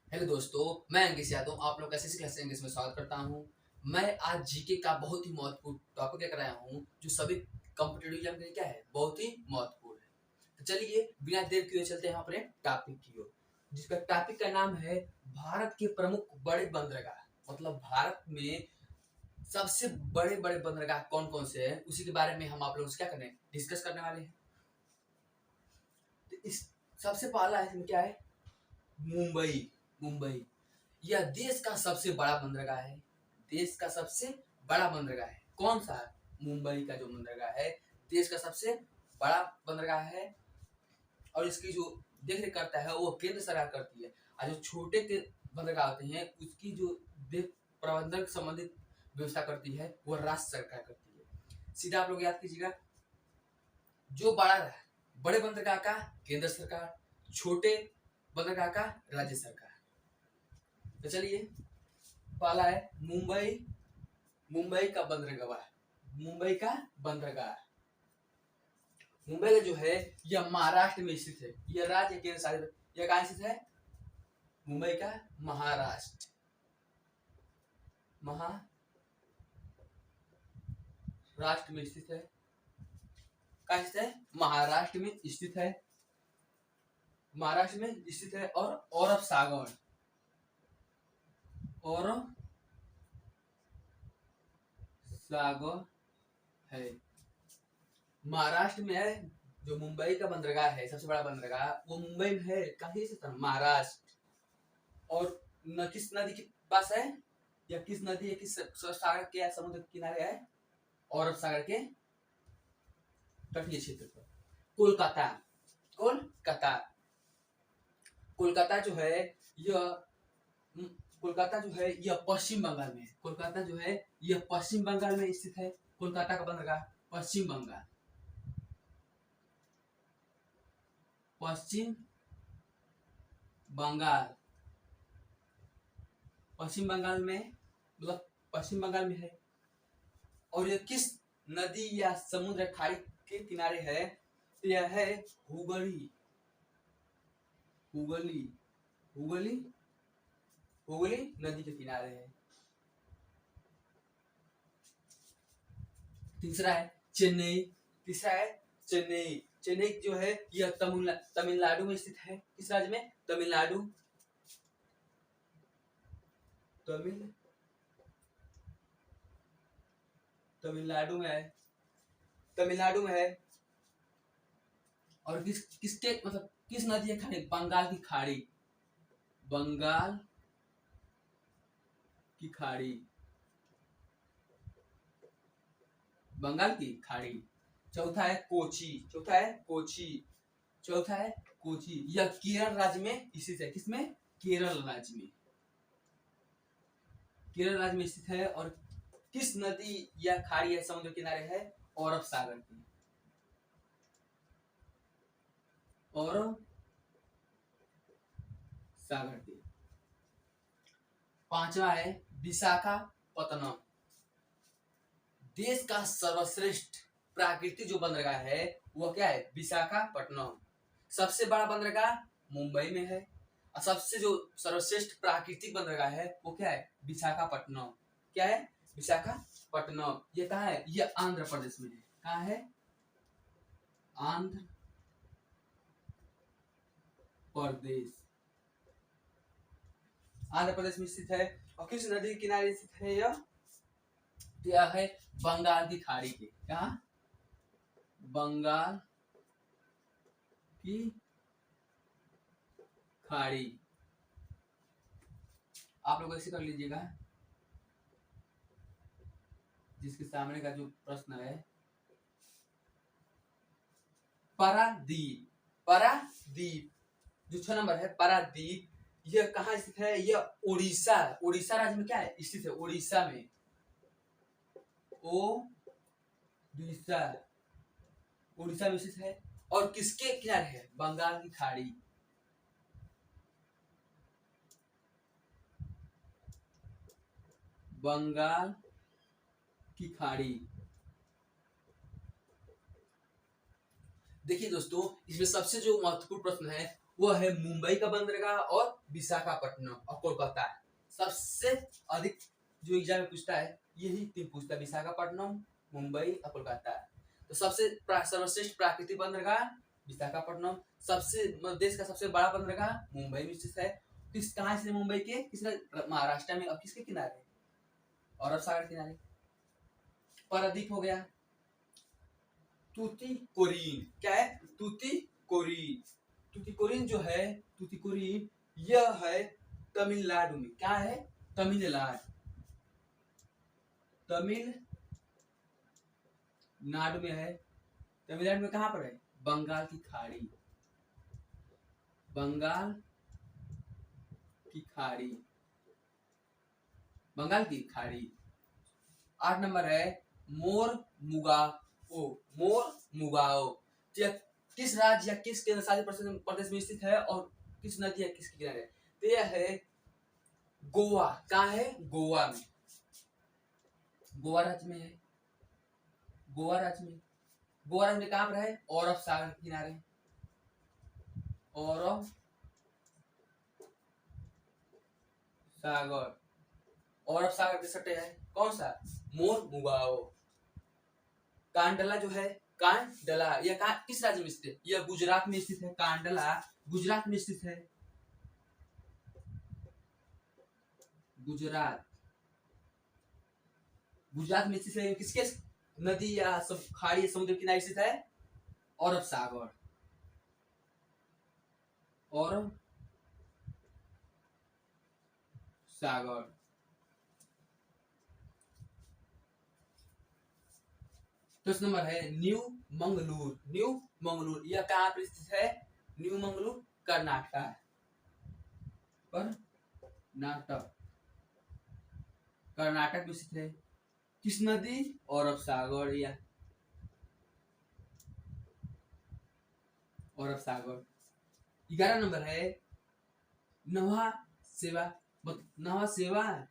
Hello दोस्तों, मैं अंकित यादव आप लोग कैसे क्लास इंग्लिश में स्वागत करता हूं। मैं आज जीके का बहुत ही महत्वपूर्ण टॉपिक लेकर आया हूं जो सभी कॉम्पिटिटिव एग्जाम के लिए क्या है, बहुत ही महत्वपूर्ण है। तो चलिए बिना देर किए चलते हैं अपने टॉपिक की ओर, जिसका टॉपिक का नाम है भारत के प्रमुख बड़े बंदरगाह। मतलब भारत में सबसे बड़े बड़े बंदरगाह कौन कौन से हैं, उसी के बारे में हम आप लोगों से क्या करने डिस्कस करने वाले हैं। तो इस सबसे पहला इसमें क्या है, मुंबई। मुंबई यह देश का सबसे बड़ा बंदरगाह है। देश का सबसे बड़ा बंदरगाह है कौन सा है? मुंबई का जो बंदरगाह है देश का सबसे बड़ा बंदरगाह है। और इसकी जो देख रेख करता है वो केंद्र सरकार करती है, और जो छोटे के बंदरगाह होते हैं उसकी जो देख प्रबंधन संबंधित व्यवस्था करती है वो राज्य सरकार करती है। सीधा आप लोग याद कीजिएगा, जो बड़ा रहा बड़े बंदरगाह का केंद्र सरकार, छोटे बंदरगाह का राज्य सरकार। तो चलिए पहला है मुंबई। मुंबई का बंदरगाह, मुंबई का बंदरगाह। मुंबई का जो है यह महाराष्ट्र में स्थित है। यह राज्य केंद्र शासित, यह कहाँ स्थित है? मुंबई का महाराष्ट्र, महाराष्ट्र में स्थित है। कहाँ स्थित है? महाराष्ट्र में स्थित है। महाराष्ट्र में स्थित है और अरब सागर, अरब सागर है। महाराष्ट्र में है। जो मुंबई का बंदरगाह है सबसे बड़ा बंदरगाह वो मुंबई में है। कहीं से था? महाराष्ट्र। और न किस नदी के पास है, या किस नदी है, किस सागर के या समुद्र के किनारे है? अरब सागर के तटीय क्षेत्र पर। कोलकाता, कोलकाता, कोलकाता जो है यह कोलकाता जो है यह पश्चिम बंगाल में है। कोलकाता जो है यह पश्चिम बंगाल में स्थित है। कोलकाता का बंदरगाह पश्चिम बंगाल, पश्चिम बंगाल, पश्चिम बंगाल में, मतलब पश्चिम बंगाल में है। और यह किस नदी या समुद्र खाड़ी के किनारे है? तो यह है हुगली, हुगली, हुगली, हुगली नदी के किनारे है। तीसरा है चेन्नई। तीसरा है चेन्नई। चेन्नई जो है यह तमिलनाडु में स्थित है। किस राज्य में? तमिलनाडु, तमिलनाडु में है। तमिलनाडु में है। और किसके मतलब किस नदी है खाड़ी? बंगाल की खाड़ी, बंगाल की खाड़ी, बंगाल की खाड़ी। चौथा है कोची, चौथा है कोची, चौथा है कोची। यह केरल राज्य में स्थित है। किसमें? केरल राज्य में, केरल राज्य में स्थित है। और किस नदी या खाड़ी या समुद्र किनारे है? अरब सागर की, अरब सागर की। पांचवा है विशाखापत्तनम। देश का सर्वश्रेष्ठ प्राकृतिक जो बंदरगाह है वो क्या है? विशाखापट्टनम। सबसे बड़ा बंदरगाह मुंबई में है, और सबसे जो सर्वश्रेष्ठ प्राकृतिक बंदरगाह है वो क्या है? विशाखापट्टनम। क्या है? विशाखापट्टनम। ये कहाँ है? ये आंध्र प्रदेश में है। कहाँ है? आंध्र प्रदेश, आंध्र प्रदेश में स्थित है। और किस नदी के किनारे स्थित है यह? यह है बंगाल की खाड़ी के। कहाँ? बंगाल की खाड़ी। आप लोग ऐसे कर लीजिएगा, जिसके सामने का जो प्रश्न है पारादीप, पारादीप जो 6 नंबर है पारादीप, यह कहाँ स्थित है? यह उड़ीसा, उड़ीसा राज्य में क्या है? स्थित है उड़ीसा में। उड़ीसा, उड़ीसा में स्थित है। और किसके किनारे है? बंगाल की खाड़ी, बंगाल की खाड़ी। देखिए दोस्तों, इसमें सबसे जो महत्वपूर्ण प्रश्न है वो है मुंबई का बंदरगाह और विशाखापट्टनम और कोलकाता है। सबसे अधिक जो एग्जाम में पूछता है यही तीन पूछता है, विशाखापट्टनम, मुंबई और कोलकाता है। तो सबसे सर्वश्रेष्ठ प्राकृतिक बंदरगाह विशाखापट्टनम, देश का सबसे बड़ा बंदरगाह मुंबई में स्थित है। किस कहाँ से मुंबई के महाराष्ट्र में और किसके किनारे, अरब सागर किनारे। पारादीप हो गया। तूतीकोरिन क्या है, तूतीकोरिन। तूतीकोरिन जो है, तूतीकोरिन यह है तमिलनाडु में। क्या है, तमिलनाडु, तमिलनाडु में है। तमिलनाडु में कहां पर है, बंगाल की खाड़ी, बंगाल की खाड़ी, बंगाल की खाड़ी। 8 नंबर है मोरमुगाओ, मोरमुगाओ। किस राज्य या किस केंद्र शासित प्रदेश में स्थित है और किस नदी या किसके किनारे? तो यह है गोवा। कहाँ है, गोवा में, गोवा राज्य में है। गोवा राज्य में, गोवा राज्य में कहां पर है, अरब सागर के किनारे, अरब सागर, अरब सागर के सटे है। कौन सा, मोरमुगाओ। कांडला जो है, कांडला यह किस राज्य में स्थित है, यह गुजरात में स्थित है। कांडला गुजरात में स्थित है, गुजरात, गुजरात में स्थित है। किसके नदी या सब खाड़ी या समुद्र किनारे स्थित है, अरब सागर, अरब सागर। 10 नंबर है न्यू मंगलूर, न्यू मंगलूर यह कहां पर स्थित है, न्यू मंगलूर कर्नाटक, कर्नाटक, कर्नाटक में स्थित है। किस नदी, अरब सागर या अरब सागर। 11 नंबर है नवा सेवा, नवा सेवा,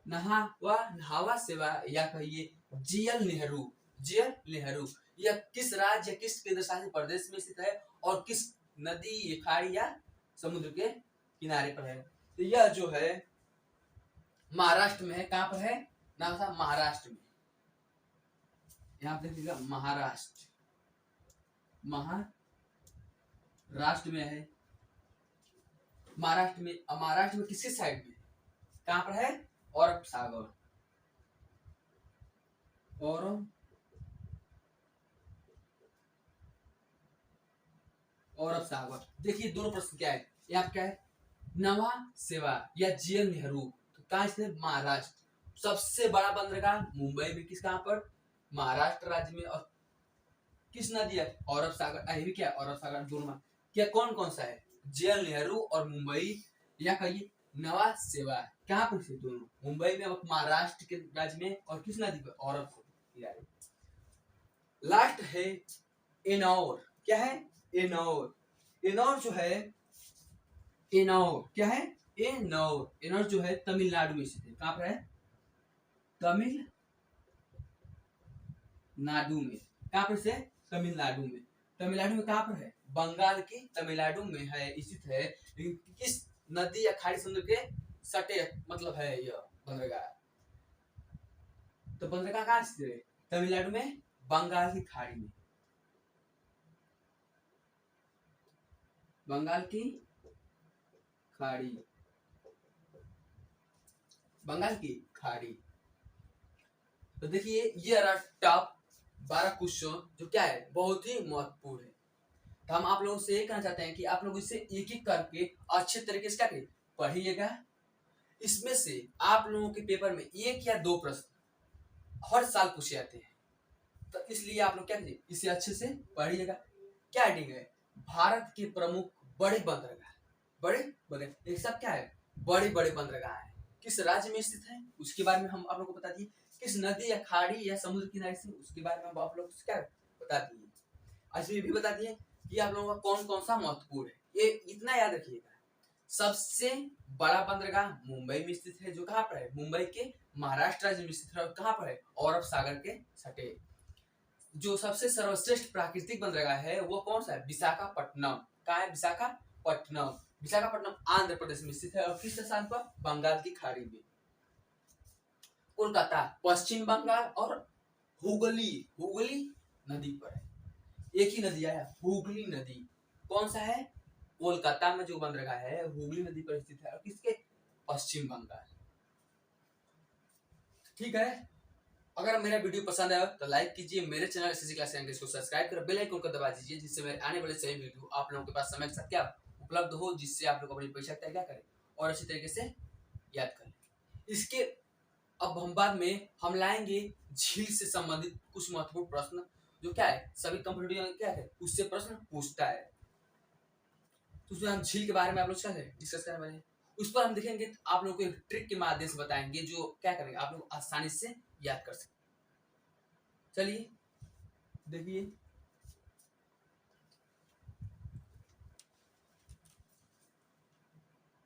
नहावा सेवा या कहिए जीएल नेहरू, जीएल नेहरू। यह किस राज्य या किस केंद्र शासित प्रदेश में स्थित है और किस नदी, खाड़ी या समुद्र के किनारे पर है? तो यह जो है महाराष्ट्र में है। कहां पर है, नाम था महाराष्ट्र में, यहां पे देखिएगा महाराष्ट्र, महाराष्ट्र में है। महाराष्ट्र में किसके साइड में, कहां पर है, अरब सागर, अरब सागर। देखिए दोनों प्रश्न क्या है, यहाँ क्या है, नवा सेवा या जीएल नेहरू, तो कहां से, महाराष्ट्र। सबसे बड़ा बंदरगाह मुंबई में, किस कहां पर, महाराष्ट्र राज्य में। और किस नदी है, अरब सागर, भी क्या अरब सागर दोनों में। क्या कौन कौन सा है, जीएल नेहरू और मुंबई या कहिए नवा सेवा। कहां पर से दोनों, मुंबई में और महाराष्ट्र के राज्य में, और किस नदी पर, अरब किनारे। लास्ट है एनौर। क्या है, एनौर। एनौर जो है, एनौर क्या है, एनौर, एनौर जो है तमिलनाडु में स्थित है। कहां पर है, तमिलनाडु में। कहां पर से, तमिलनाडु में। तमिलनाडु में कहां पर है, बंगाल की तमिलनाडु में है, स्थित है। लेकिन किस नदी या खाड़ी समुद्र के सटे मतलब है यह बंदरगाह। तो बंदरगाह कहां स्थित है, तमिलनाडु में, बंगाल की खाड़ी में, बंगाल की खाड़ी, बंगाल की खाड़ी। तो देखिए ये रहा टॉप 12 क्वेश्चन जो क्या है, बहुत ही महत्वपूर्ण है। तो हम आप लोगों से ये कहना चाहते हैं कि आप लोग इसे एक एक करके अच्छे तरीके से क्या करिए, पढ़िएगा। इसमें से आप लोगों के पेपर में 1 या 2 प्रश्न हर साल पूछे जाते हैं। तो इसलिए आप लोग क्या करिए, इसे अच्छे से पढ़िएगा। क्या हेडिंग है, भारत के प्रमुख बड़े बंदरगाह, बड़े बंदरगाह, ये सब क्या है, बड़े बड़े बंदरगाह है। किस राज्य में स्थित है उसके बारे में हम आप लोग को बता दिए। किस नदी या खाड़ी या समुद्र किनारे से, उसके बारे में हम आप लोग क्या बता दिए। आज भी बता दिए कि आप लोगों का कौन कौन सा महत्वपूर्ण है। ये इतना याद रखिएगा, सबसे बड़ा बंदरगाह मुंबई में स्थित है, जो कहां पर है, मुंबई के महाराष्ट्र राज्य में स्थित है। और कहां पर है, अरब सागर के सटे। जो सबसे सर्वश्रेष्ठ प्राकृतिक बंदरगाह है वो कौन सा है, विशाखापट्टनम। कहां है, विशाखापट्टनम विशाखापट्टनम। विशाखापट्टनम आंध्र प्रदेश में स्थित है और किस स्थान पर? बंगाल की खाड़ी में। कोलकाता पश्चिम बंगाल और हुगली, हुगली नदी पर है। एक ही नदी है, हुगली नदी। कौन सा है? कोलकाता में जो बंदरगाह है हुगली नदी पर स्थित है और किसके? पश्चिम बंगाल। ठीक है, अगर मेरा वीडियो पसंद आया तो लाइक कीजिए, मेरे चैनल एसएससी क्लास लैंग्वेज को सब्सक्राइब कर बेल आइकन को दबा दीजिए, जिससे मेरे आने वाले सभी वीडियो आप लोगों के पास समय के साथ क्या उपलब्ध हो, जिससे आप लोग अपनी परीक्षा तय क्या करें और अच्छी तरीके से याद करें। इसके अब हम बाद में हम लाएंगे झील से संबंधित कुछ महत्वपूर्ण प्रश्न, जो क्या है सभी कंप्यूटर क्या है उससे प्रश्न पूछता है। तो उसमें हम झील के बारे में आप लोग क्या डिस्कस करने वाले हैं, उस पर हम देखेंगे। आप लोगों को एक ट्रिक के माध्यम से बताएंगे जो क्या करेंगे आप लोग आसानी से याद कर सकते। चलिए देखिए,